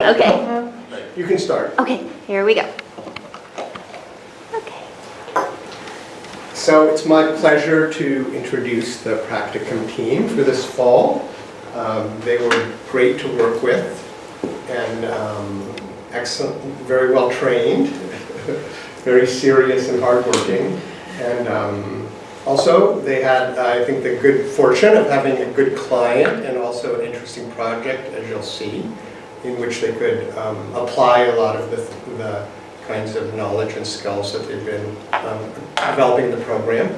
Okay. You can start. Okay, here we go. Okay. So it's my pleasure to introduce the Practicum team for this fall. They were great to work with and excellent, very well trained, very serious and hardworking. And also they had, I think, the good fortune of having a good client and also an interesting project, as you'll see, in which they could apply a lot of the kinds of knowledge and skills that they've been developing in the program.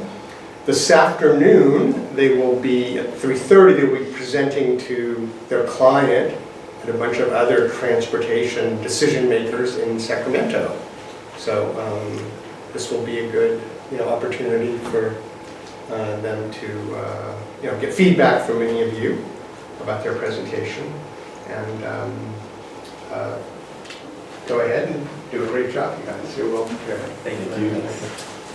This afternoon, they will be, at 3:30, they will be presenting to their client and a bunch of other transportation decision makers in Sacramento. So this will be a good opportunity for them to get feedback from many of you about their presentation. And go ahead and do a great job, you guys. You're welcome. Thank you.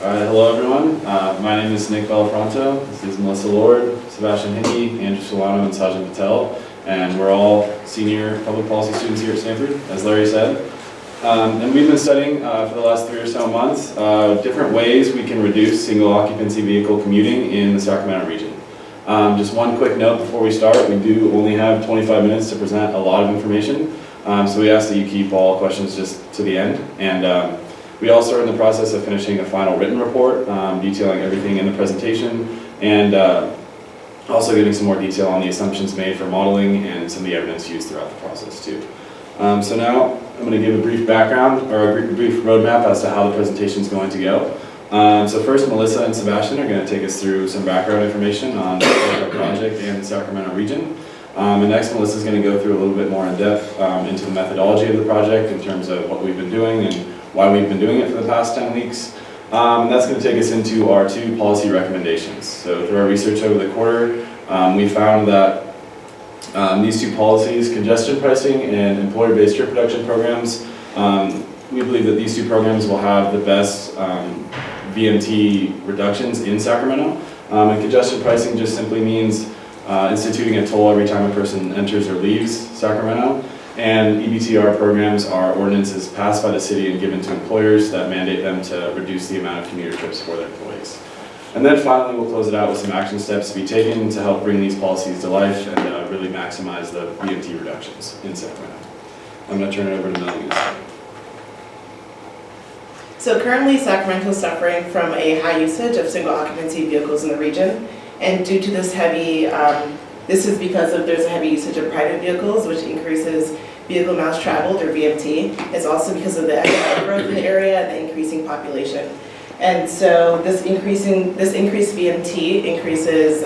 All right, hello everyone. My name is Bellafronto. This is Melissa Lord, Sebastian Hickey, Andrew Solano, and Sajan Patel. And we're all senior public policy students here at Stanford, as Larry said. And we've been studying for the last 3 or so months different ways we can reduce single occupancy vehicle commuting in the Sacramento region. Just one quick note before we start, we do only have 25 minutes to present a lot of information, so we ask that you keep all questions just to the end. And we also are in the process of finishing a final written report detailing everything in the presentation and also giving some more detail on the assumptions made for modeling and some of the evidence used throughout the process too. So now I'm going to give a brief background or a brief roadmap as to how the presentation is going to go. So first, Melissa and Sebastian are going to take us through some background information on the project and the Sacramento region. And next, Melissa is going to go through a little bit more in depth into the methodology of the project in terms of what we've been doing and why we've been doing it for the past 10 weeks. And that's going to take us into our 2 policy recommendations. So through our research over the quarter, we found that these 2 policies, congestion pricing and employer-based trip reduction programs, we believe that these 2 programs will have the best VMT reductions in Sacramento. And congestion pricing just simply means instituting a toll every time a person enters or leaves Sacramento. And EBTR programs are ordinances passed by the city and given to employers that mandate them to reduce the amount of commuter trips for their employees. And then finally, we'll close it out with some action steps to be taken to help bring these policies to life and really maximize the VMT reductions in Sacramento. I'm going to turn it over to Melanie. So currently, Sacramento is suffering from a high usage of single occupancy vehicles in the region. And due to this this is because there's a heavy usage of private vehicles, which increases vehicle miles traveled, or VMT. It's also because of the economic growth in the area and the increasing population. And so this increased VMT increases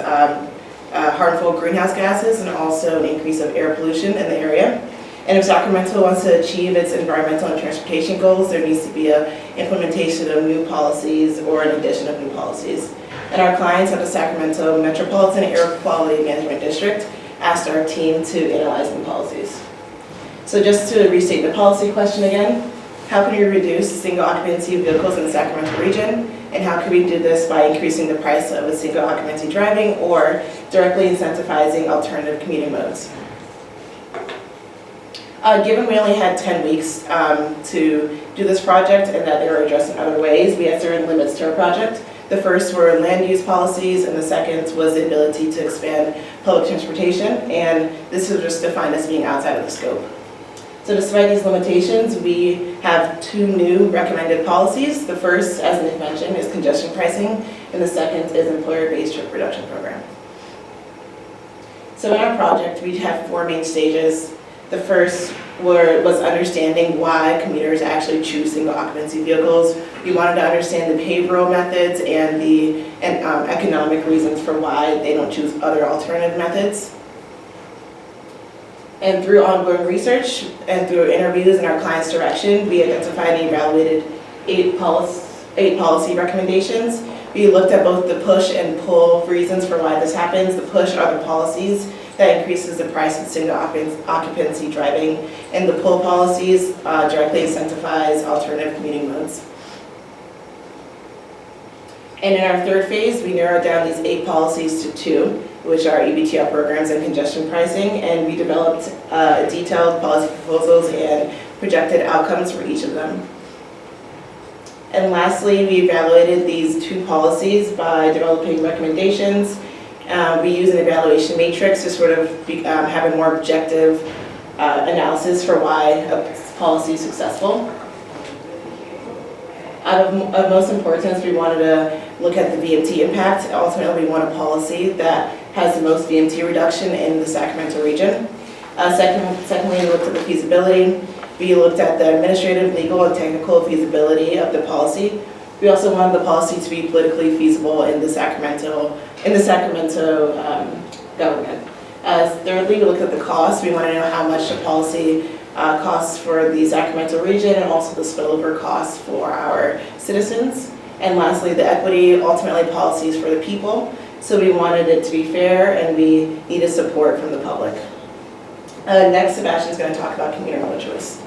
harmful greenhouse gases and also an increase of air pollution in the area. And if Sacramento wants to achieve its environmental and transportation goals, there needs to be an implementation of new policies or an addition of new policies. And our clients at the Sacramento Metropolitan Air Quality Management District asked our team to analyze new policies. So just to restate the policy question again, how can we reduce single occupancy vehicles in the Sacramento region? And how can we do this by increasing the price of a single occupancy driving or directly incentivizing alternative commuting modes? Given we only had 10 weeks to do this project and that they were addressed in other ways, we had certain limits to our project. The first were land use policies, and the second was the ability to expand public transportation, and this was just defined as being outside of the scope. So despite these limitations, we have 2 new recommended policies. The first, as Nick mentioned, is congestion pricing, and the second is employer-based trip reduction program. So in our project, we have 4 main stages. The first was understanding why commuters actually choose single occupancy vehicles. We wanted to understand the behavioral methods and the economic reasons for why they don't choose other alternative methods. And through ongoing research and through interviews in our client's direction, we identified and evaluated 8 policy recommendations. We looked at both the push and pull reasons for why this happens. The push are the policies that increases the price of single occupancy driving, and the pull policies directly incentivize alternative commuting modes. And in our third phase, we narrowed down these 8 policies to 2. which are EBTR programs and congestion pricing, and we developed detailed policy proposals and projected outcomes for each of them. And lastly, we evaluated these 2 policies by developing recommendations. We use an evaluation matrix to sort of have a more objective analysis for why a policy is successful. Of most importance, we wanted to look at the VMT impact. Ultimately, we want a policy that has the most VMT reduction in the Sacramento region. Secondly, we looked at the feasibility. We looked at the administrative, legal, and technical feasibility of the policy. We also wanted the policy to be politically feasible in the Sacramento government. Thirdly, we looked at the cost. We want to know how much the policy costs for the Sacramento region and also the spillover costs for our citizens. And lastly, the equity, ultimately policies for the people. So we wanted it to be fair and we needed support from the public. Next, Sebastian's going to talk about commuter mode choice.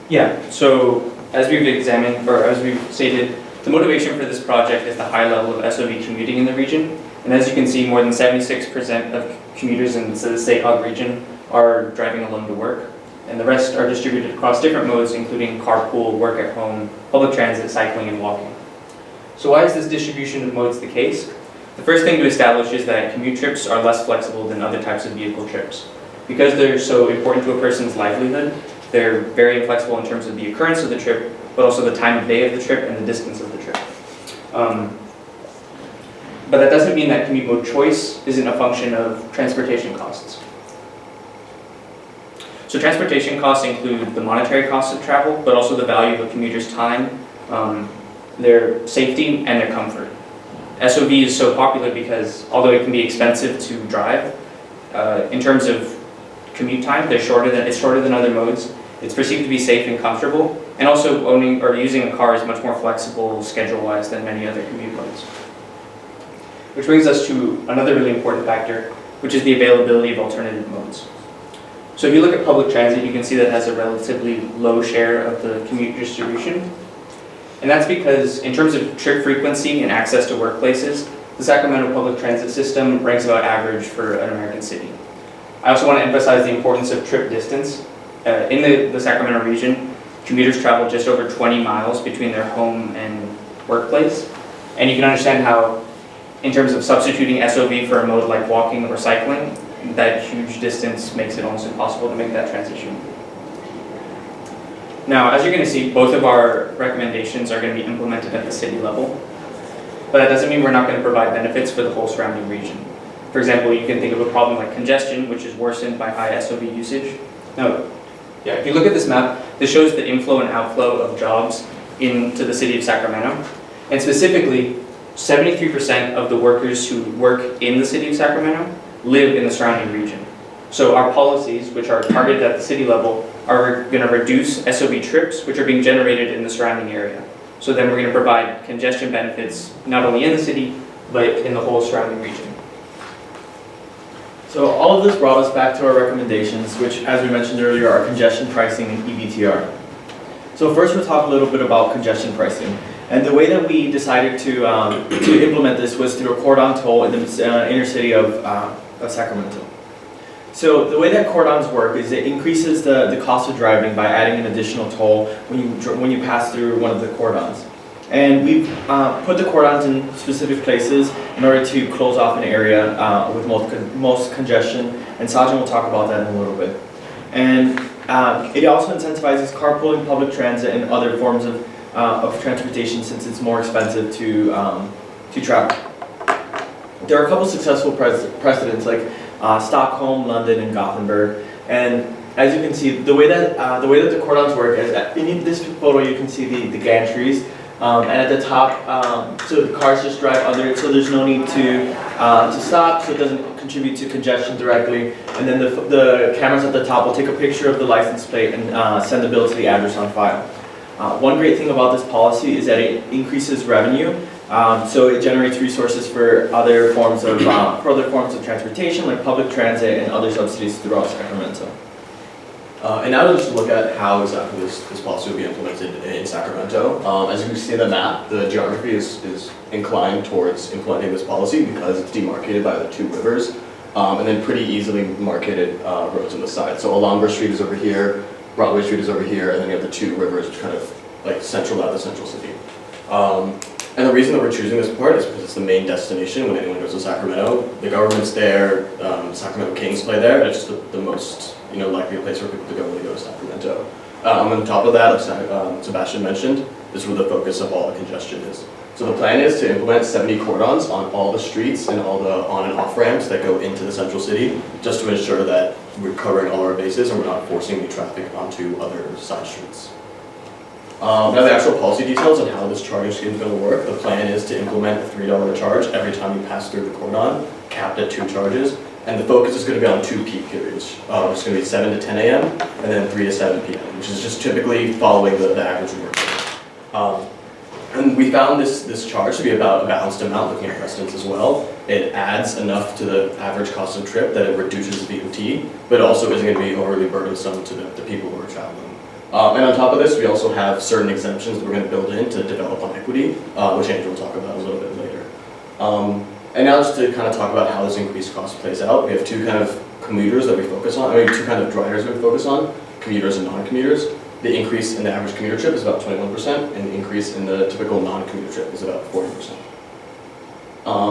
Yeah, so as we've examined, or as we've stated, the motivation for this project is the high level of SOV commuting in the region. And as you can see, more than 76% of commuters in the SACOG region are driving alone to work. And the rest are distributed across different modes, including carpool, work at home, public transit, cycling, and walking. So why is this distribution of modes the case? The first thing to establish is that commute trips are less flexible than other types of vehicle trips. Because they're so important to a person's livelihood, they're very inflexible in terms of the occurrence of the trip, but also the time of day of the trip and the distance of the trip. But that doesn't mean that commute mode choice isn't a function of transportation costs. So transportation costs include the monetary costs of travel, but also the value of a commuter's time, their safety, and their comfort. SOV is so popular because although it can be expensive to drive, in terms of commute time, it's shorter than other modes. It's perceived to be safe and comfortable, and also owning or using a car is much more flexible schedule-wise than many other commute modes. Which brings us to another really important factor, which is the availability of alternative modes. So if you look at public transit, you can see that it has a relatively low share of the commute distribution. And that's because in terms of trip frequency and access to workplaces, the Sacramento public transit system ranks about average for an American city. I also want to emphasize the importance of trip distance. In the Sacramento region, commuters travel just over 20 miles between their home and workplace. And you can understand how, in terms of substituting SOV for a mode like walking or cycling, that huge distance makes it almost impossible to make that transition. Now, as you're going to see, both of our recommendations are going to be implemented at the city level. But that doesn't mean we're not going to provide benefits for the whole surrounding region. For example, you can think of a problem like congestion, which is worsened by high SOV usage. Now, if you look at this map, this shows the inflow and outflow of jobs into the city of Sacramento. And specifically, 73% of the workers who work in the city of Sacramento live in the surrounding region. So our policies, which are targeted at the city level, are going to reduce SOV trips, which are being generated in the surrounding area. So then we're going to provide congestion benefits not only in the city, but in the whole surrounding region. So all of this brought us back to our recommendations, which, as we mentioned earlier, are congestion pricing and EBTR. So first we'll talk a little bit about congestion pricing. And the way that we decided to implement this was through a cordon toll in the inner city of Sacramento. So the way that cordons work is it increases the cost of driving by adding an additional toll when you pass through one of the cordons. And we've put the cordons in specific places in order to close off an area with most congestion, and Sajan will talk about that in a little bit. And it also incentivizes carpooling, public transit, and other forms of transportation since it's more expensive to travel. There are a couple successful precedents like Stockholm, London, and Gothenburg. And as you can see, the way that the cordons work is in this photo you can see the gantries. And at the top, so the cars just drive under it, so there's no need to stop, so it doesn't contribute to congestion directly. And then the cameras at the top will take a picture of the license plate and send the bill to the address on file. One great thing about this policy is that it increases revenue, so it generates resources for other forms of transportation, like public transit and other subsidies throughout Sacramento. And now to just look at how exactly this policy will be implemented in Sacramento. As you can see in the map, the geography is inclined towards implementing this policy because it's demarcated by the two rivers, and then pretty easily marketed roads on the side. So Alhambra Street is over here, Broadway Street is over here, and then you have the two rivers which kind of like central out the central city. And the reason that we're choosing this part is because it's the main destination when anyone goes to Sacramento. The government's there, Sacramento Kings play there, and it's just the most likely place for people to go when they go to Sacramento. On top of that, like Sebastian mentioned, this is where the focus of all the congestion is. So the plan is to implement 70 cordons on all the streets and all the on and off ramps that go into the central city, just to ensure that we're covering all our bases and we're not forcing the traffic onto other side streets. Now the actual policy details on how this charging scheme is going to work. The plan is to implement a $3 charge every time you pass through the cordon, capped at 2 charges. And the focus is going to be on 2 peak periods. It's going to be 7 to 10 a.m. and then 3 to 7 p.m., which is just typically following the average work day. And we found this charge to be about a balanced amount, looking at precedents as well. It adds enough to the average cost of trip that it reduces VMT, but also isn't going to be overly burdensome to the people who are traveling. And on top of this, we also have certain exemptions that we're going to build in to develop on equity, which Andrew will talk about a little bit later. And now just to kind of talk about how this increased cost plays out, we have 2 kind of commuters that we focus on, 2 kind of drivers that we focus on, commuters and non-commuters. The increase in the average commuter trip is about 21%, and the increase in the typical non-commuter trip is about 40%.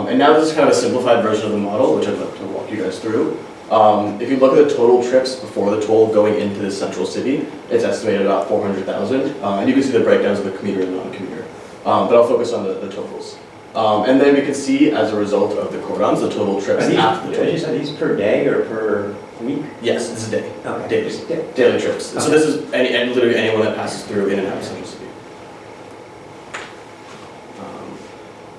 And now this is kind of a simplified version of the model, which I'd like to walk you guys through. If you look at the total trips before the toll going into the central city, it's estimated about 400,000. And you can see the breakdowns of the commuter and non-commuter. But I'll focus on the totals. And then we can see, as a result of the cordons, the total trips after the toll. Are these per day or per week? Yes, this is a day. Okay. Daily trips. Okay. So this is literally anyone that passes through in and out of central city.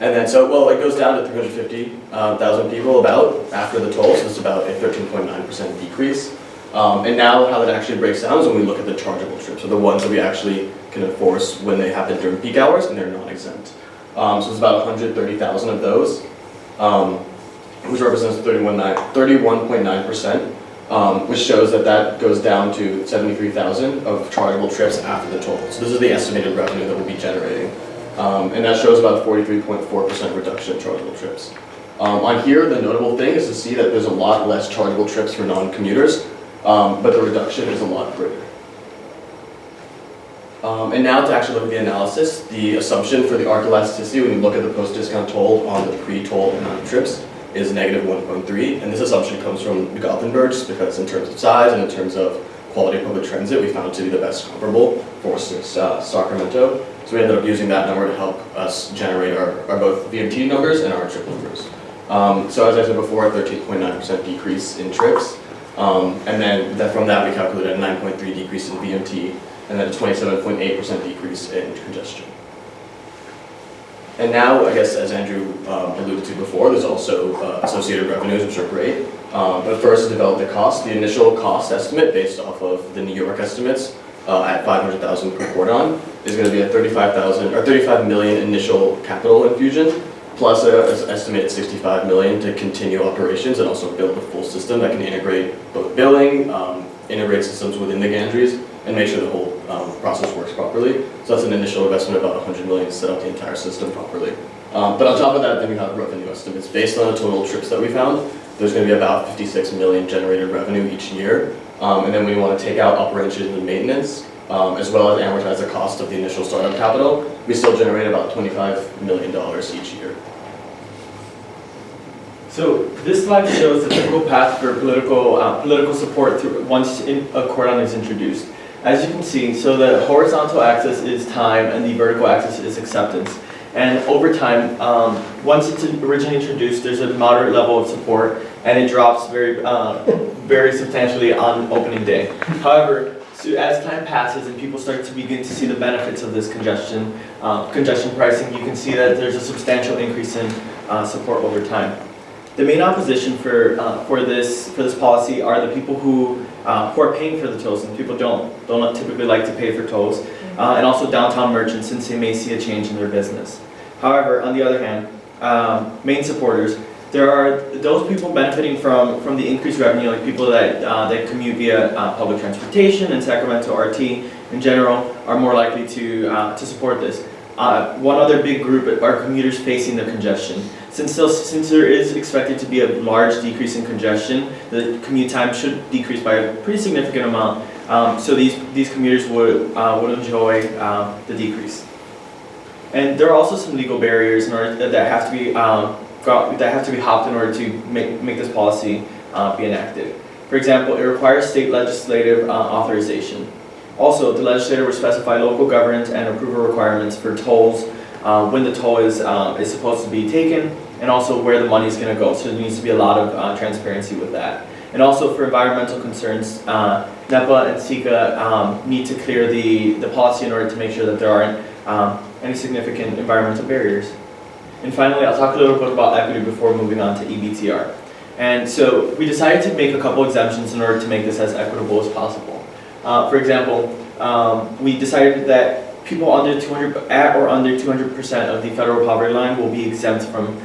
And then, it goes down to 350,000 people about after the toll, so it's about a 13.9% decrease. And now how that actually breaks down is when we look at the chargeable trips, so the ones that we actually can enforce when they happen during peak hours and they're non-exempt. So it's about 130,000 of those, which represents 31.9%, which shows that goes down to 73,000 of chargeable trips after the toll. So this is the estimated revenue that we'll be generating. And that shows about a 43.4% reduction in chargeable trips. On here, the notable thing is to see that there's a lot less chargeable trips for non-commuters, but the reduction is a lot greater. And now to actually look at the analysis, the assumption for the arc elasticity when you look at the post-discount toll on the pre-toll amount of trips is negative 1.3, and this assumption comes from Gothenburg just because in terms of size and in terms of quality of public transit, we found it to be the best comparable for Sacramento. So we ended up using that number to help us generate our both VMT numbers and our trip numbers. So as I said before, a 13.9% decrease in trips, and then from that we calculated a 9.3 decrease in VMT, and then a 27.8% decrease in congestion. And now, I guess, as Andrew alluded to before, there's also associated revenues, which are great. But first, to develop the cost. The initial cost estimate, based off of the New York estimates, at 500,000 per cordon, is going to be a 35 million initial capital infusion, plus an estimated 65 million to continue operations and also build a full system that can integrate both billing, integrate systems within the gantries, and make sure the whole process works properly. So that's an initial investment of about 100 million to set up the entire system properly. But on top of that, then we have revenue estimates. Based on the total trips that we found, there's going to be about 56 million generated revenue each year. And then we want to take out operations and maintenance, as well as amortize the cost of the initial startup capital. We still generate about $25 million each year. So this slide shows the typical path for political support once a cordon is introduced. As you can see, so the horizontal axis is time and the vertical axis is acceptance. And over time, once it's originally introduced, there's a moderate level of support and it drops very substantially on opening day. However, so as time passes and people start to begin to see the benefits of this congestion pricing, you can see that there's a substantial increase in support over time. The main opposition for this policy are the people who are paying for the tolls, and people don't typically like to pay for tolls, and also downtown merchants, since they may see a change in their business. However, on the other hand, main supporters, There are those people benefiting from the increased revenue, like people that commute via public transportation and Sacramento RT in general are more likely to support this. One other big group are commuters facing the congestion. Since there is expected to be a large decrease in congestion, the commute time should decrease by a pretty significant amount. So these commuters would enjoy the decrease. And there are also some legal barriers that have to be hopped in order to make this policy be enacted. For example, it requires state legislative authorization. Also, the legislator will specify local governance and approval requirements for tolls, when the toll is supposed to be taken, and also where the money is going to go. So there needs to be a lot of transparency with that. And also for environmental concerns, NEPA and SECA need to clear the policy in order to make sure that there aren't any significant environmental barriers. And finally, I'll talk a little bit about equity before moving on to EBTR. And so we decided to make a couple exemptions in order to make this as equitable as possible. For example, we decided that people under 200 at or under 200% of the federal poverty line will be exempt from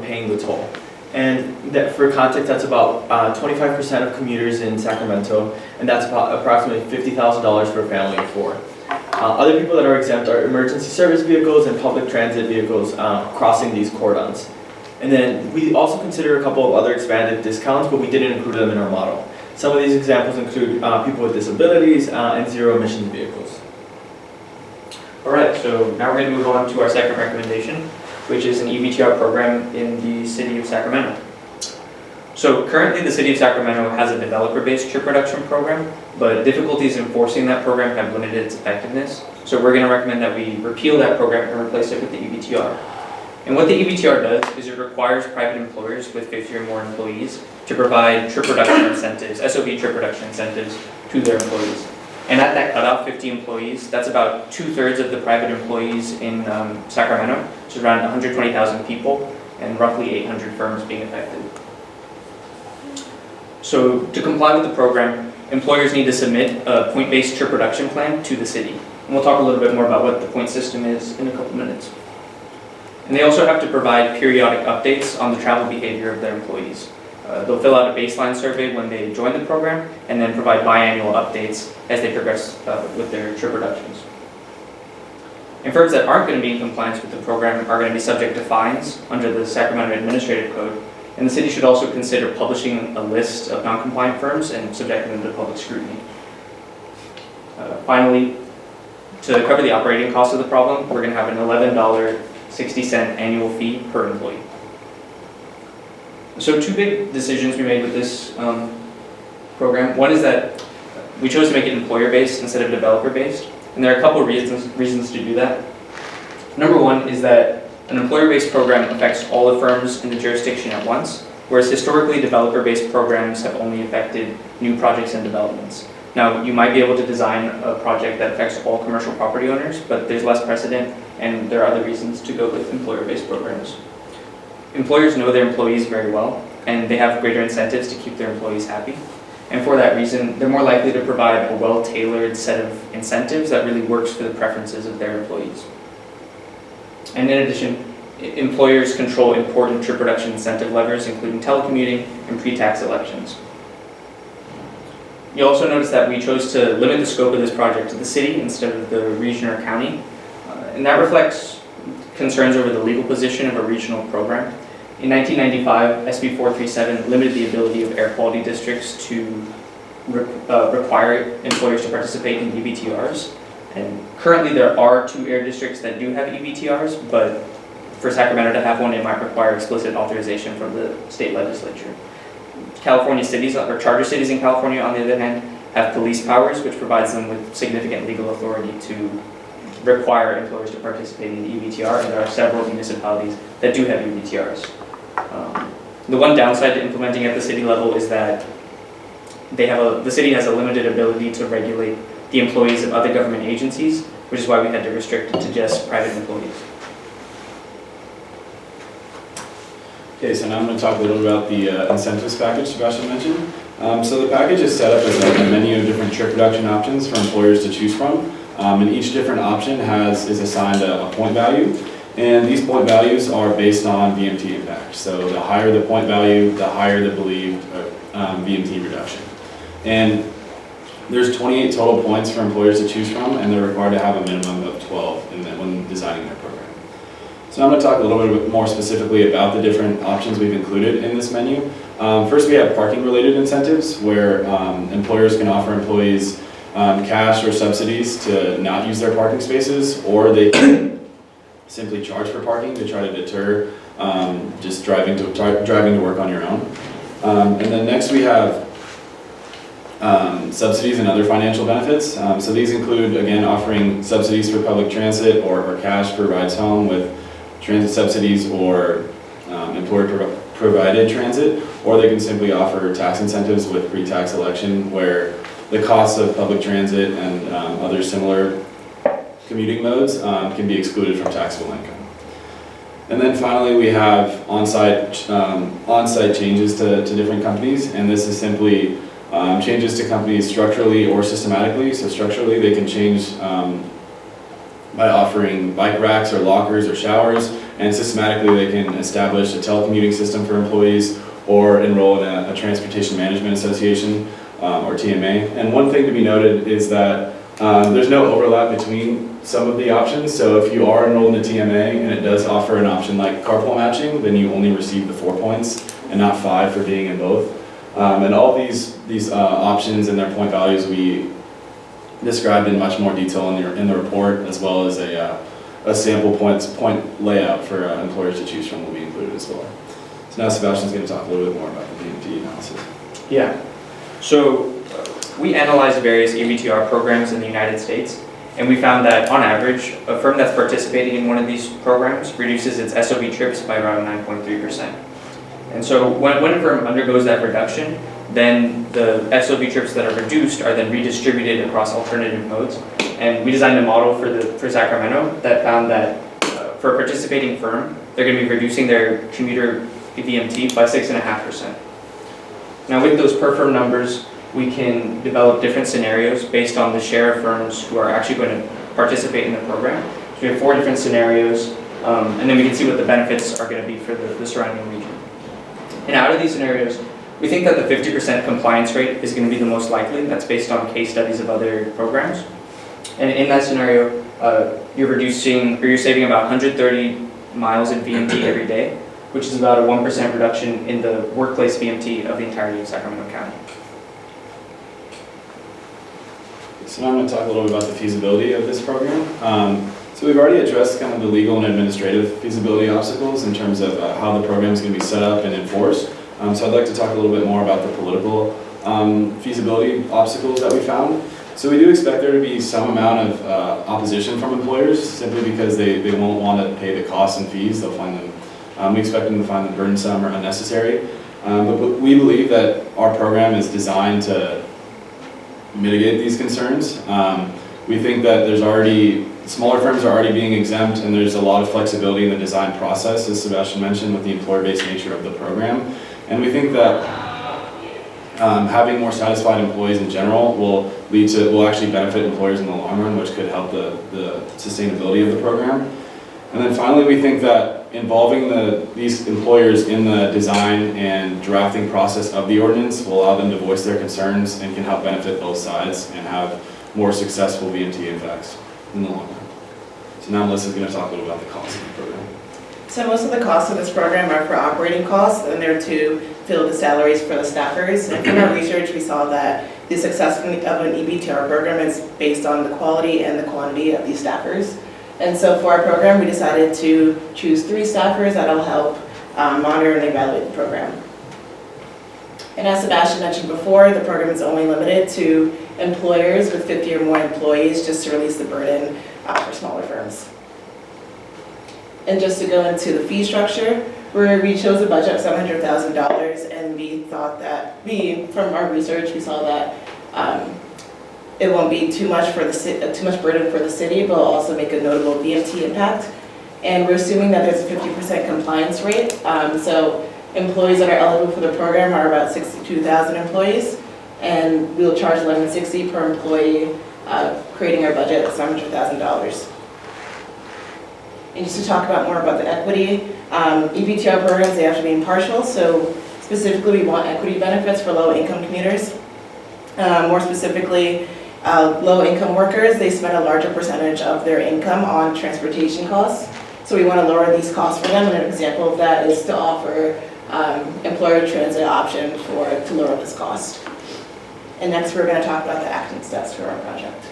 paying the toll. And that, for context, that's about 25% of commuters in Sacramento, and that's about approximately $50,000 for a family of 4. Other people that are exempt are emergency service vehicles and public transit vehicles crossing these cordons. And then we also consider a couple of other expanded discounts, but we didn't include them in our model. Some of these examples include people with disabilities and zero emissions vehicles. All right, so now we're going to move on to our second recommendation, which is an EBTR program in the city of Sacramento. So currently the city of Sacramento has a developer-based trip reduction program, but difficulties enforcing that program have limited its effectiveness. So we're going to recommend that we repeal that program and replace it with the EBTR. And what the EBTR does is it requires private employers with 50 or more employees to provide trip reduction incentives, SOV trip reduction incentives to their employees. And at that cutoff, 50 employees, that's about 2/3 of the private employees in Sacramento, which is around 120,000 people and roughly 800 firms being affected. So to comply with the program, employers need to submit a point-based trip reduction plan to the city. And we'll talk a little bit more about what the point system is in a couple minutes. And they also have to provide periodic updates on the travel behavior of their employees. They'll fill out a baseline survey when they join the program and then provide biannual updates as they progress with their trip reductions. And firms that aren't going to be in compliance with the program are going to be subject to fines under the Sacramento Administrative Code. And the city should also consider publishing a list of non-compliant firms and subjecting them to public scrutiny. Finally, to cover the operating costs of the problem, we're going to have an $11.60 annual fee per employee. So 2 big decisions we made with this program. One is that we chose to make it employer-based instead of developer-based. And there are a couple of reasons to do that. Number one is that an employer-based program affects all the firms in the jurisdiction at once, whereas historically developer-based programs have only affected new projects and developments. Now, you might be able to design a project that affects all commercial property owners, but there's less precedent and there are other reasons to go with employer-based programs. Employers know their employees very well, and they have greater incentives to keep their employees happy. And for that reason, they're more likely to provide a well-tailored set of incentives that really works for the preferences of their employees. And in addition, employers control important trip reduction incentive levers, including telecommuting and pre-tax elections. You'll also notice that we chose to limit the scope of this project to the city instead of the region or county. And that reflects concerns over the legal position of a regional program. In 1995, SB 437 limited the ability of air quality districts to require employers to participate in EBTRs. And currently there are 2 air districts that do have EBTRs, but for Sacramento to have one, it might require explicit authorization from the state legislature. California cities, or charter cities in California, on the other hand, have police powers, which provides them with significant legal authority to require employers to participate in the EBTR, and there are several municipalities that do have EBTRs. The one downside to implementing at the city level is that the city has a limited ability to regulate the employees of other government agencies, which is why we had to restrict it to just private employees. Okay, so now I'm going to talk a little about the incentives package Sebastian mentioned. So the package is set up as a menu of different trip reduction options for employers to choose from. And each different option is assigned a point value. And these point values are based on VMT impact. So the higher the point value, the higher the believed VMT reduction. And there's 28 total points for employers to choose from, and they're required to have a minimum of 12 when designing their program. So I'm going to talk a little bit more specifically about the different options we've included in this menu. First, we have parking-related incentives, where employers can offer employees cash or subsidies to not use their parking spaces, or they can simply charge for parking to try to deter just driving to work on your own. And then next we have subsidies and other financial benefits. So these include, again, offering subsidies for public transit or cash for rides home with transit subsidies or employer-provided transit, or they can simply offer tax incentives with pre-tax election, where the costs of public transit and other similar commuting modes can be excluded from taxable income. And then finally, we have on-site changes to different companies, and this is simply changes to companies structurally or systematically. So structurally, they can change by offering bike racks or lockers or showers, and systematically they can establish a telecommuting system for employees or enroll in a transportation management association or TMA. And one thing to be noted is that there's no overlap between some of the options. So if you are enrolled in a TMA and it does offer an option like carpool matching, then you only receive the 4 points and not 5 for being in both. And all these options and their point values we described in much more detail in the report, as well as a sample point layout for employers to choose from will be included as well. So now Sebastian's going to talk a little bit more about the Pmt analysis. Yeah. So we analyzed various EBTR programs in the United States, and we found that on average, a firm that's participating in one of these programs reduces its SOV trips by around 9.3%. And so when a firm undergoes that reduction, then the SOV trips that are reduced are then redistributed across alternative modes. And we designed a model for Sacramento that found that for a participating firm, they're going to be reducing their commuter VMT by 6.5%. Now with those per firm numbers, we can develop different scenarios based on the share of firms who are actually going to participate in the program. So we have 4 different scenarios, and then we can see what the benefits are going to be for the surrounding region. And out of these scenarios, we think that the 50% compliance rate is going to be the most likely. That's based on case studies of other programs. And in that scenario, you're saving about 130 miles in VMT every day, which is about a 1% reduction in the workplace VMT of the entirety of Sacramento County. So now I'm going to talk a little bit about the feasibility of this program. So we've already addressed kind of the legal and administrative feasibility obstacles in terms of how the program is going to be set up and enforced. So I'd like to talk a little bit more about the political feasibility obstacles that we found. So we do expect there to be some amount of opposition from employers, simply because they won't want to pay the costs and fees. They'll find them, we expect them to find them burdensome or unnecessary. But we believe that our program is designed to mitigate these concerns. We think that smaller firms are already being exempt, and there's a lot of flexibility in the design process, as Sebastian mentioned, with the employer-based nature of the program. And we think that having more satisfied employees in general will actually benefit employers in the long run, which could help the sustainability of the program. And then finally, we think that involving these employers in the design and drafting process of the ordinance will allow them to voice their concerns and can help benefit both sides and have more successful VMT impacts in the long run. So now Melissa's going to talk a little about the cost of the program. So most of the costs of this program are for operating costs, and they're to fill the salaries for the staffers. And from our research, we saw that the success of an EBTR program is based on the quality and the quantity of these staffers. And so for our program, we decided to choose 3 staffers that'll help monitor and evaluate the program. And as Sebastian mentioned before, the program is only limited to employers with 50 or more employees, just to release the burden for smaller firms. And just to go into the fee structure, we chose a budget of $700,000, and we thought that, from our research, we saw that it won't be too much burden for the city, but will also make a notable VMT impact. And we're assuming that there's a 50% compliance rate. So employees that are eligible for the program are about 62,000 employees, and we'll charge $11.60 per employee, creating our budget at $700,000. And just to talk about more about the equity, EBTR programs, they have to be impartial, so specifically we want equity benefits for low-income commuters. More specifically, low-income workers, they spend a larger percentage of their income on transportation costs. So we want to lower these costs for them, and an example of that is to offer employer transit option to lower this cost. And next we're going to talk about the action steps for our project.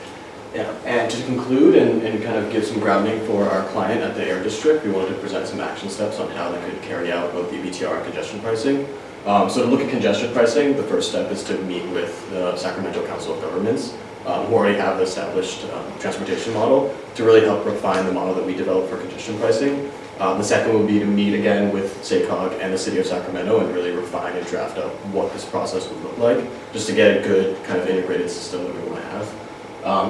Yeah, and to conclude and kind of give some grounding for our client at the Air District, we wanted to present some action steps on how they could carry out both the EBTR and congestion pricing. So to look at congestion pricing, the first step is to meet with the Sacramento Council of Governments, who already have the established transportation model, to really help refine the model that we developed for congestion pricing. The second would be to meet again with SACOG and the City of Sacramento and really refine and draft up what this process would look like, just to get a good kind of integrated system that we want to have.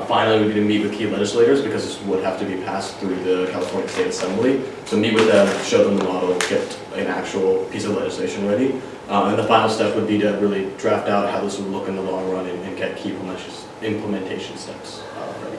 Finally, we need to meet with key legislators because this would have to be passed through the California State Assembly. So meet with them, show them the model, get an actual piece of legislation ready. And the final step would be to really draft out how this would look in the long run and get key implementation steps ready.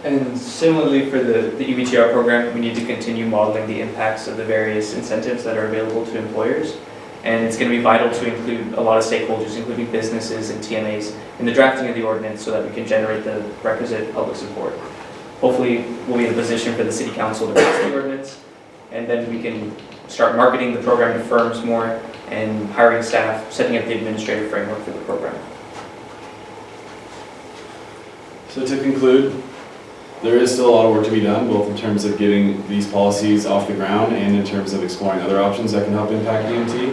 And similarly for the EBTR program, we need to continue modeling the impacts of the various incentives that are available to employers. And it's going to be vital to include a lot of stakeholders, including businesses and TMAs, in the drafting of the ordinance so that we can generate the requisite public support. Hopefully, we'll be in a position for the City Council to pass the ordinance, and then we can start marketing the program to firms more and hiring staff, setting up the administrative framework for the program. So to conclude, there is still a lot of work to be done, both in terms of getting these policies off the ground and in terms of exploring other options that can help impact DMT,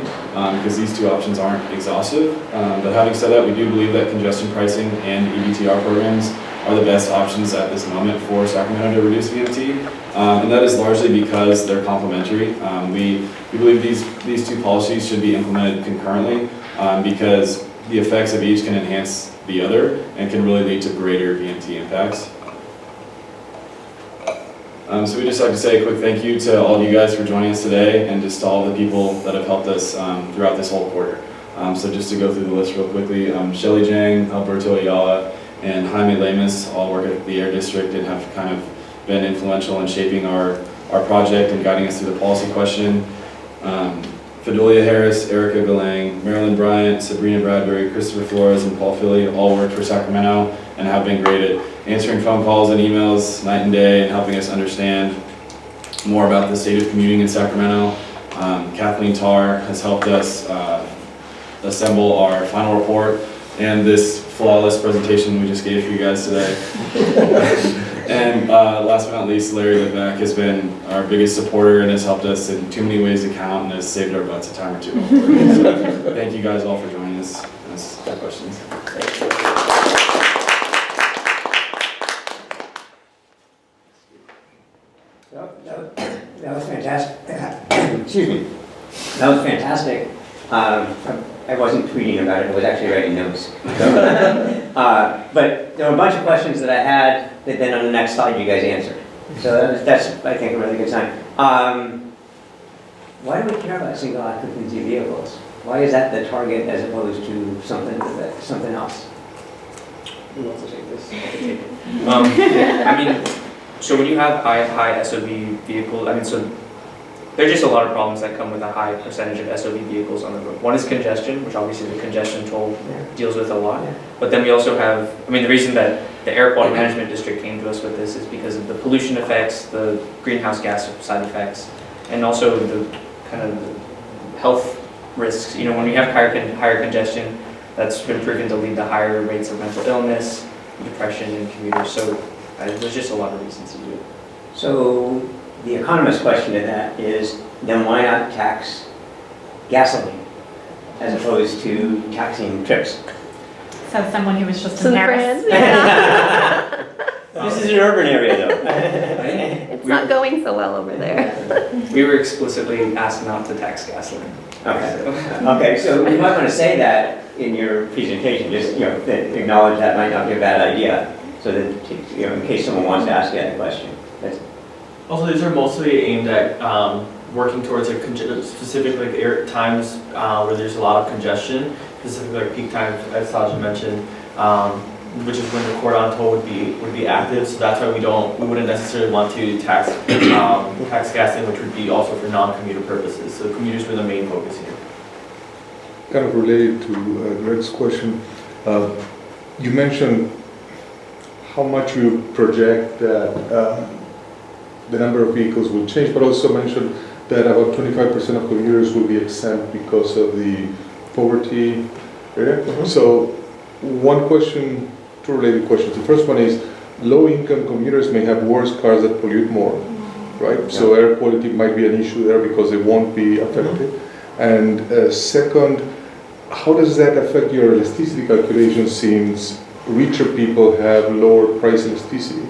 because these two options aren't exhaustive. But having said that, we do believe that congestion pricing and EBTR programs are the best options at this moment for Sacramento to reduce VMT, and that is largely because they're complementary. We believe these two policies should be implemented concurrently because the effects of each can enhance the other and can really lead to greater VMT impacts. So we'd just like to say a quick thank you to all of you guys for joining us today and just to all the people that have helped us throughout this whole quarter. So just to go through the list real quickly, Shelly Jang, Alberto Ayala, and Jaime Lemus all work at the Air District and have kind of been influential in shaping our project and guiding us through the policy question. Fidelia Harris, Erica Galang, Marilyn Bryant, Sabrina Bradbury, Christopher Flores, and Paul Philly all work for Sacramento and have been great at answering phone calls and emails night and day and helping us understand more about the state of commuting in Sacramento. Kathleen Tarr has helped us assemble our final report and this flawless presentation we just gave for you guys today. And last but not least, Larry Litvak has been our biggest supporter and has helped us in too many ways to count and has saved our butts a time or two. So thank you guys all for joining us and ask questions. That was fantastic. Excuse me. That was fantastic. I wasn't tweeting about it. I was actually writing notes. But there were a bunch of questions that I had that then on the next slide you guys answered. So that's I think, a really good sign. Why do we care about single occupancy vehicles? Why is that the target as opposed to something else? Who wants to take this? I mean, so when you have high SOV vehicles, so there's just a lot of problems that come with a high percentage of SOV vehicles on the road. One is congestion, which obviously the congestion toll deals with a lot. But then we also have, the reason that the Air Quality Management District came to us with this is because of the pollution effects, the greenhouse gas side effects, and also the kind of health risks. When we have higher congestion, that's been proven to lead to higher rates of mental illness, depression in commuters. So there's just a lot of reasons to do it. So the economist question to that is, then why not tax gasoline as opposed to taxing trips? So someone who was just Some embarrassed. This is an urban area though. It's not going so well over there. We were explicitly asked not to tax gasoline. Okay, so you might want to say that in your presentation, just that acknowledge that might not be a bad idea, so that in case someone wants to ask you that question. Also, these are mostly aimed at working towards specific times where there's a lot of congestion, specifically peak times, as Sajan mentioned. which is when the cordon toll would be active. So that's why we wouldn't necessarily want to tax gasoline, which would be also for non-commuter purposes. So commuters were the main focus here. Kind of related to Greg's question, you mentioned how much you project that the number of vehicles will change, but also mentioned that about 25% of commuters will be exempt because of the poverty area. So one question, two related questions. The first one is, low-income commuters may have worse cars that pollute more, right? So air quality might be an issue there because they won't be affected. And second, how does that affect your elasticity calculations since richer people have lower price elasticity?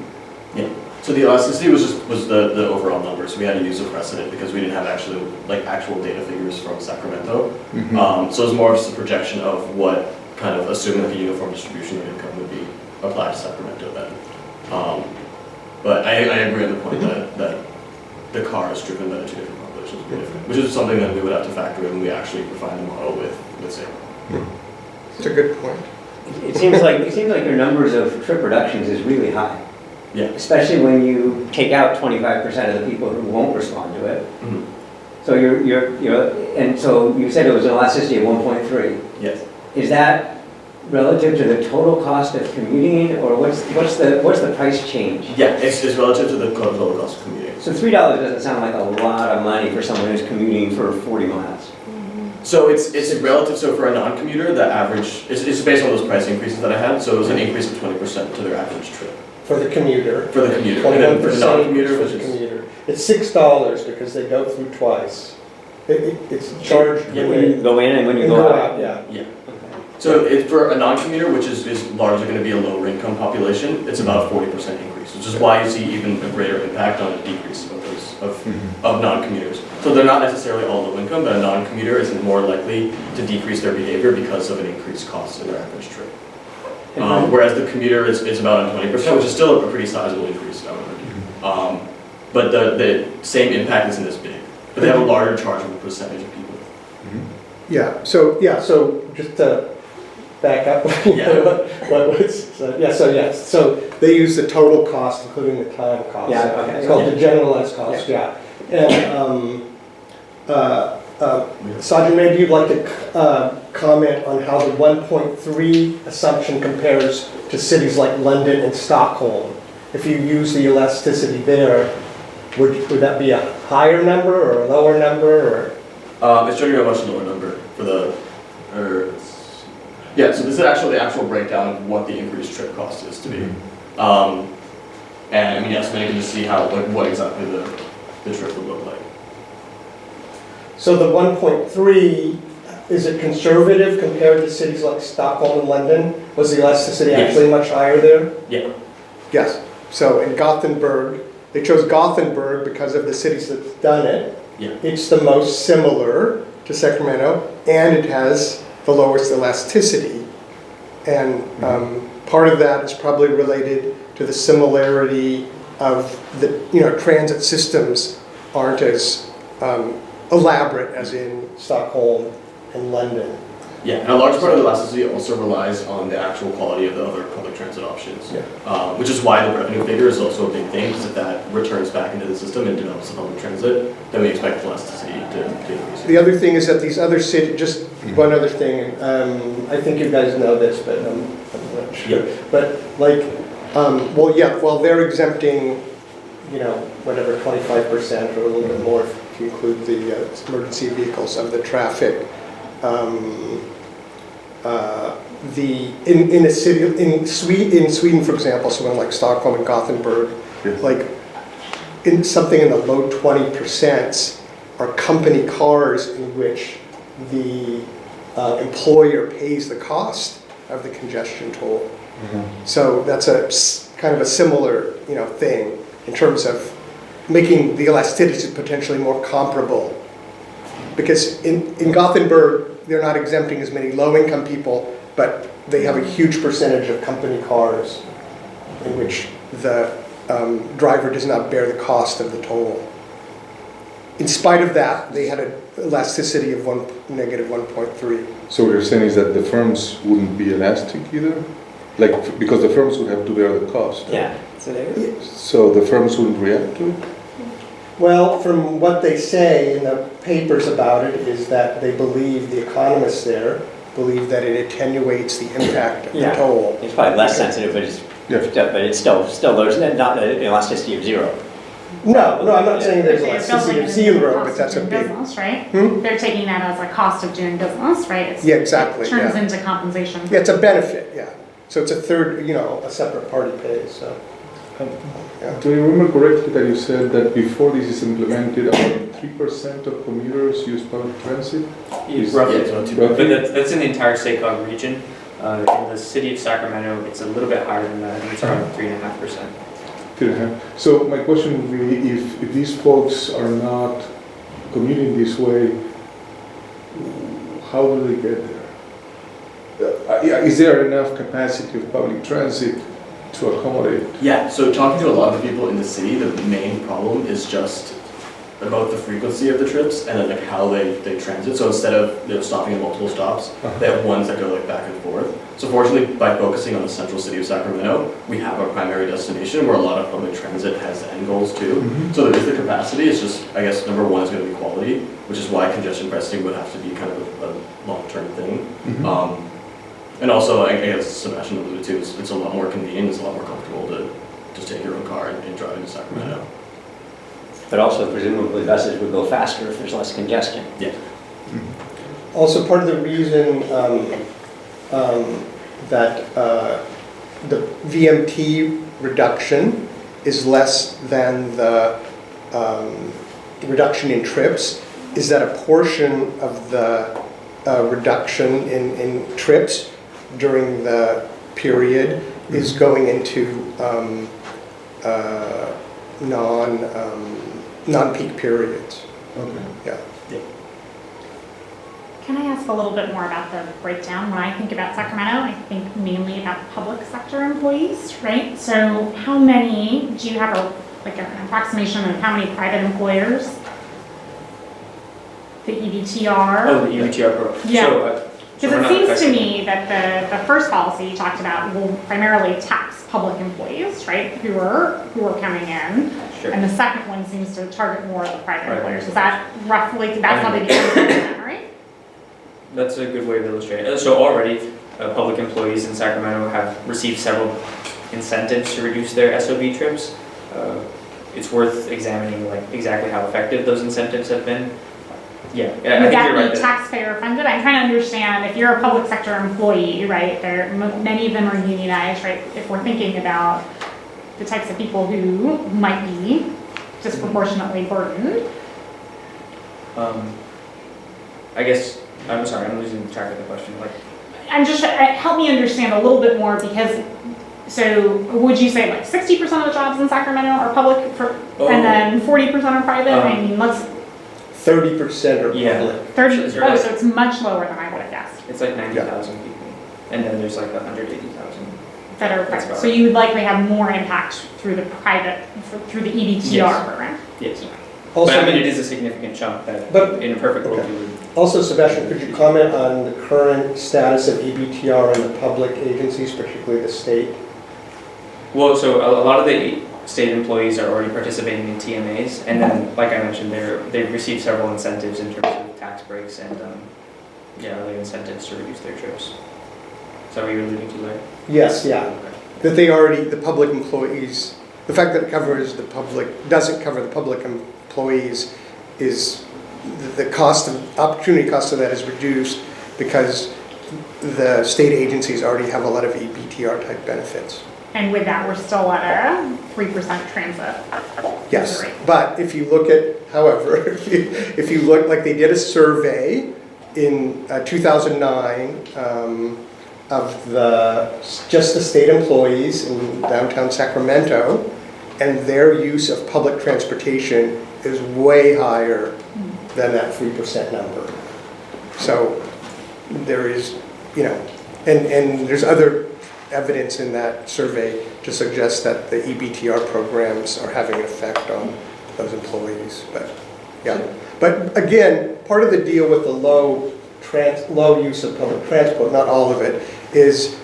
Yeah. So the elasticity was the overall number. So we had to use a precedent because we didn't have actual data figures from Sacramento. So it was more of just a projection of what kind of assuming like a uniform distribution of income would be applied to Sacramento then. But I agree on the point that the car is driven by the two different populations, which is something that we would have to factor in when we actually refine the model with Salem. It's a good point. It seems like your numbers of trip reductions is really high. Yeah. Especially when you take out 25% of the people who won't respond to it. So and so you said it was an elasticity of 1.3. Yes. Is that relative to the total cost of commuting, or what's the price change? Yeah, it's relative to the total cost of commuting. So $3 doesn't sound like a lot of money for someone who's commuting for 40 miles. So it's relative. So for a non-commuter, the average it's based on those price increases that I had. So it was an increase of 20% to their average trip. For the commuter. For the commuter. And then for the 21% non-commuter, for which the is commuter. It's $6 because they go through twice. It's charged when When you they go in and when you go out. Yeah. yeah. So for a non-commuter, which is largely going to be a lower income population, it's about a 40% increase, which is why you see even a greater impact on a decrease of non-commuters. So they're not necessarily all low income, but a non-commuter is more likely to decrease their behavior because of an increased cost in their average trip. Whereas the commuter is about 20%, which is still a pretty sizable increase, I would argue. But the same impact isn't as big, but they have a larger chargeable percentage of people. Yeah. So just to back up. So they use the total cost, including the time cost. Yeah, okay. It's called the generalized cost. Yeah. And Sajan, maybe you'd like to comment on how the 1.3 assumption compares to cities like London and Stockholm. If you use the elasticity there, would that be a higher number or a lower number? Or? It's showing you a much lower number for the. Yeah, so this is actually the actual breakdown of what the increased trip cost is to be. And I mean, yes, you can just see how, what exactly the trip would look like. So the 1.3, is it conservative compared to cities like Stockholm and London? Was the elasticity actually much higher there? Yeah. Yes. So in Gothenburg, they chose Gothenburg because of the cities that's done it. Yeah. It's the most similar to Sacramento, and it has the lowest elasticity. And part of that is probably related to the similarity of the, transit systems aren't as elaborate as in Stockholm and London. Yeah, and a large part of the elasticity also relies on the actual quality of the other public transit options. Yeah. Which is why the revenue figure is also a big thing, because if that returns back into the system and develops the public transit, then we expect elasticity to increase. The other thing is that these other cities, just one other thing, I think you guys know this, but I'm not sure. Yeah. But they're exempting, whatever, 25% or a little bit more if you include the emergency vehicles of the traffic. In a city in Sweden, for example, somewhere like Stockholm and Gothenburg, like in something in the low 20% are company cars in which the employer pays the cost of the congestion toll. So that's a kind of a similar thing in terms of making the elasticity potentially more comparable. Because in Gothenburg, they're not exempting as many low-income people, but they have a huge percentage of company cars in which the driver does not bear the cost of the toll. In spite of that, they had an elasticity of negative 1.3. So what you're saying is that the firms wouldn't be elastic either? Like, because the firms would have to bear the cost. Yeah. So they, So the firms wouldn't react to it? Well, from what they say in the papers about it is that they believe, the economists there, believe that it attenuates the impact of the Yeah. toll. it's probably less sensitive, but it's still there's not an elasticity of zero. No, I'm not saying there's They're elasticity building of it zero, into but that's a cost of big. doing business, right? Hmm? They're taking that as a cost of doing business, right? It's- Yeah, exactly, It turns yeah. into compensation. Yeah, it's a benefit, yeah. So it's a third, a separate party pays, so. Do you remember correctly that you said that before this is implemented, about 3% of commuters use public transit? Roughly. Yeah, it's But that's in the entire SACOG region. In the city of Sacramento, it's a little bit higher than that. I think it's around 3.5%. 3.5. So my question would be, if these folks are not commuting this way, how do they get there? Is there enough capacity of public transit to accommodate? Yeah, so talking to a lot of the people in the city, the main problem is just about the frequency of the trips and then like how they transit. So instead of stopping at multiple stops, they have ones that go like back and forth. So fortunately, by focusing on the central city of Sacramento, we have our primary destination where a lot of public transit has end goals too. So there is the capacity. It's just, I guess, number one is going to be quality, which is why congestion pricing would have to be kind of a long-term thing. And also, I guess Sebastian alluded to, it's a lot more convenient, it's a lot more comfortable to just take your own car and drive into Sacramento. But also presumably buses would go faster if there's less congestion. Yeah. Also, part of the reason that the VMT reduction is less than the reduction in trips is that a portion of the reduction in trips during the period is going into non-peak periods. Okay. Yeah. Can I ask a little bit more about the breakdown? When I think about Sacramento, I think mainly about public sector employees, right? So how many, do you have an approximation of how many private employers? The EBTR? Oh, the UBTR program. Yeah. So, Because it seems to me that the first policy you talked about will primarily tax public employees, right, who are coming in. Sure. And the second one seems to target more of the private Private employers. Is that roughly, that's how they become that, right? That's a good way of illustrating it. So already, public employees in Sacramento have received several incentives to reduce their SOV trips. It's worth examining exactly how effective those incentives have been. Yeah, I Would think you're that right. be taxpayer funded? I'm trying to understand, if you're a public sector employee, right, many of them are unionized, right? If we're thinking about the types of people who might be disproportionately burdened. I guess, I'm sorry, I'm losing track of the question. I'm just, help me understand a little bit more, because, so would you say 60% of the jobs in Sacramento are public and then 40% are private? I mean, let's, 30% are Yeah. public. 30, Sure. oh, so it's much lower than I would have guessed. It's 90,000 people. And then there's 180,000. That are That's private. about So you would likely have more impact through the private, through the EBTR Yes. program. Yes. Also, But I mean, it is a significant chunk that But- in a perfect world okay. you would. Also, Sebastian, could you comment on the current status of EBTR in the public agencies, particularly the state? Well, so a lot of the state employees are already participating in TMAs, and then, like I mentioned, they've received several incentives in terms of tax breaks and other incentives to reduce their trips. Is that what you're alluding to, Larry? Yes, yeah. That the public employees, the fact that it covers the public, doesn't cover the public employees is the opportunity cost of that is reduced because the state agencies already have a lot of EBTR type benefits. And with that, we're still at a 3% transit. Yes, rate. but if you look at, however, if you look, like they did a survey in 2009 of just the state employees in downtown Sacramento, and their use of public transportation is way higher than that 3% number. So there is, and there's other evidence in that survey to suggest that the EBTR programs are having an effect on those employees. But yeah, but again, part of the deal with the low use of public transport, not all of it, is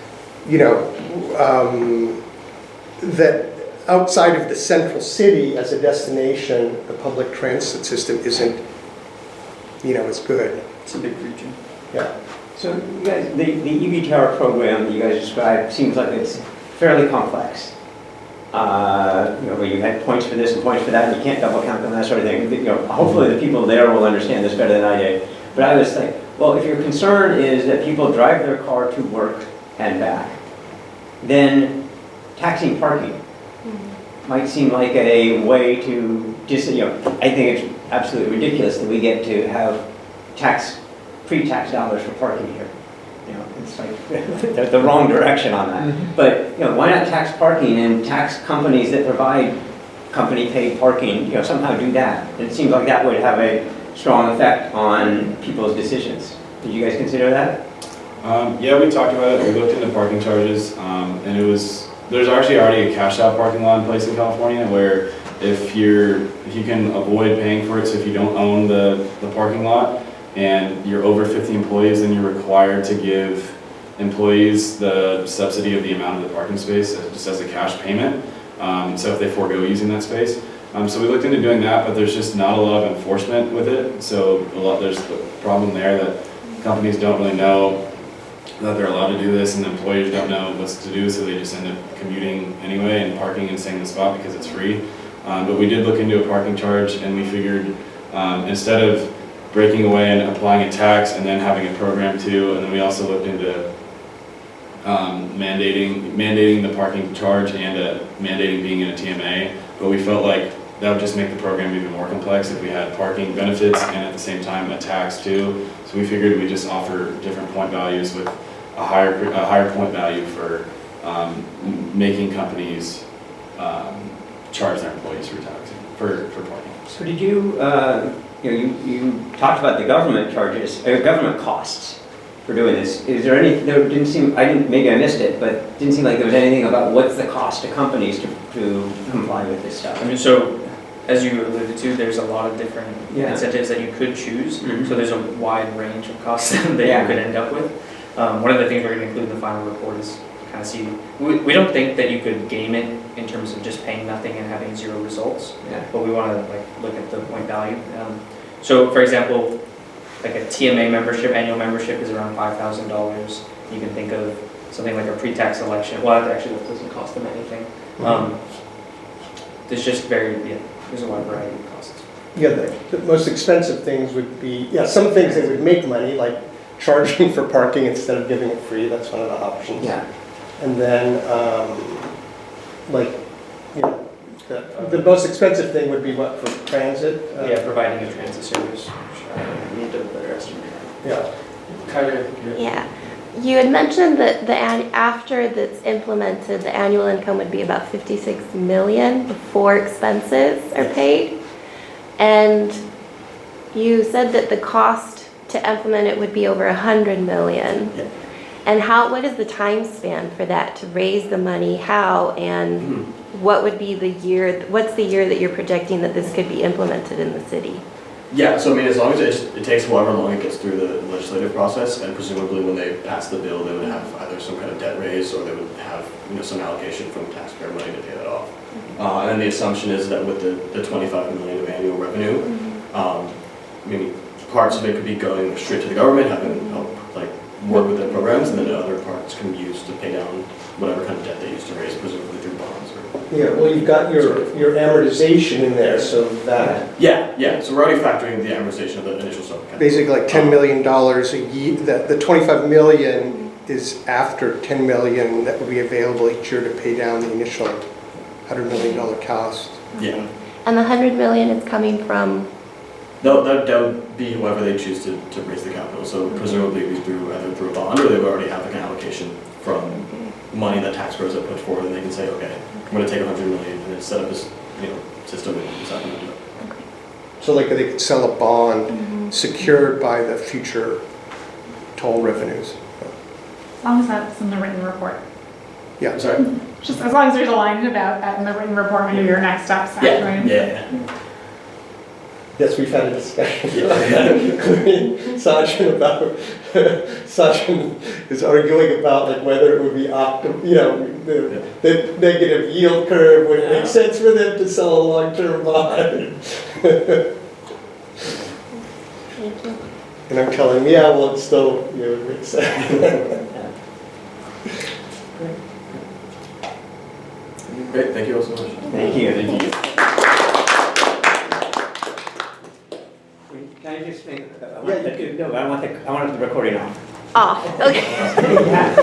that outside of the central city as a destination, the public transit system isn't, as good. It's a big region. Yeah. So you guys, the EBTR program that you guys described seems like it's fairly complex. Where you had points for this and points for that, and you can't double count them, that sort of thing. Hopefully the people there will understand this better than I did. But I was like, well, if your concern is that people drive their car to work and back, then taxing parking might seem like a way to just, I think it's absolutely ridiculous that we get to have pre-tax dollars for parking here. It's like the wrong direction on that. But, why not tax parking and tax companies that provide company-paid parking, somehow do that? It seems like that would have a strong effect on people's decisions. Did you guys consider that? Yeah, we talked about it. We looked into parking charges, and there's actually already a cashed out parking lot in place in California where if you can avoid paying for it, so if you don't own the parking lot and you're over 50 employees, then you're required to give employees the subsidy of the amount of the parking space just as a cash payment. So if they forego using that space. So we looked into doing that, but there's just not a lot of enforcement with it. So there's the problem there that companies don't really know that they're allowed to do this, and the employers don't know what to do, so they just end up commuting anyway and parking and staying in the spot because it's free. But we did look into a parking charge, and we figured instead of breaking away and applying a tax and then having a program too, and then we also looked into mandating the parking charge and mandating being in a TMA, but we felt like that would just make the program even more complex if we had parking benefits and at the same time a tax too. So we figured we'd just offer different point values with a higher point value for making companies charge their employees for taxing, for parking. So did you, you talked about the government charges, government costs for doing this. Is there any, maybe I missed it, but it didn't seem like there was anything about what's the cost to companies to comply with this stuff. So as you alluded to, there's a lot of different incentives that you could choose. So there's a wide range of costs that you could end up with. One of the things we're going to include in the final report is kind of see, we don't think that you could game it in terms of just paying nothing and having zero results, but we want to look at the point value. So for example, like a TMA membership, annual membership is around $5,000. You can think of something like a pre-tax election. Well, actually that doesn't cost them anything. There's just there's a wide variety of costs. Yeah, the most expensive things would be, some things that would make money, like charging for parking instead of giving it free. That's one of the options. Yeah. And then, the most expensive thing would be what, for transit? Providing a transit service. I need to better estimate. Yeah. Tyler? Yeah. You had mentioned that after that's implemented, the annual income would be about 56 million before expenses are paid. And you said that the cost to implement it would be over 100 million. Yeah. And what is the time span for that to raise the money? How and what would be what's the year that you're projecting that this could be implemented in the city? Yeah, so as long as it takes however long it gets through the legislative process, and presumably when they pass the bill, they would have either some kind of debt raise or they would have some allocation from taxpayer money to pay that off. And then the assumption is that with the 25 million of annual revenue, parts of it could be going straight to the government, having help work with the programs, and then other parts can be used to pay down whatever kind of debt they used to raise, presumably through bonds. Well, you've got your amortization in there, so that... Yeah, so we're already factoring the amortization of the initial stuff. Basically like $10 million a year. The 25 million is after 10 million that will be available each year to pay down the initial $100 million cost. Yeah. And the 100 million is coming from? That would be whoever they choose to raise the capital. So presumably either through a bond, or they would already have an allocation from money that taxpayers have put forward, and they can say, okay, I'm going to take 100 million and then set up this system in Sacramento. Okay. So like they could sell a bond secured by the future toll revenues. As long as that's in the written report. Yeah. I'm sorry? Just as long as there's a line about that in the written report, maybe your next steps. Yeah. Yes, we've had a discussion including Sajan about, Sajan is arguing about like whether it would be the negative yield curve, would it make sense for them to sell a long-term bond? Thank you. And I'm telling him, yeah, well, it's still, it makes sense. Great, thank you all so much. Thank you. Thank you. Can I just make, I want the recording off. Off, okay. Yeah.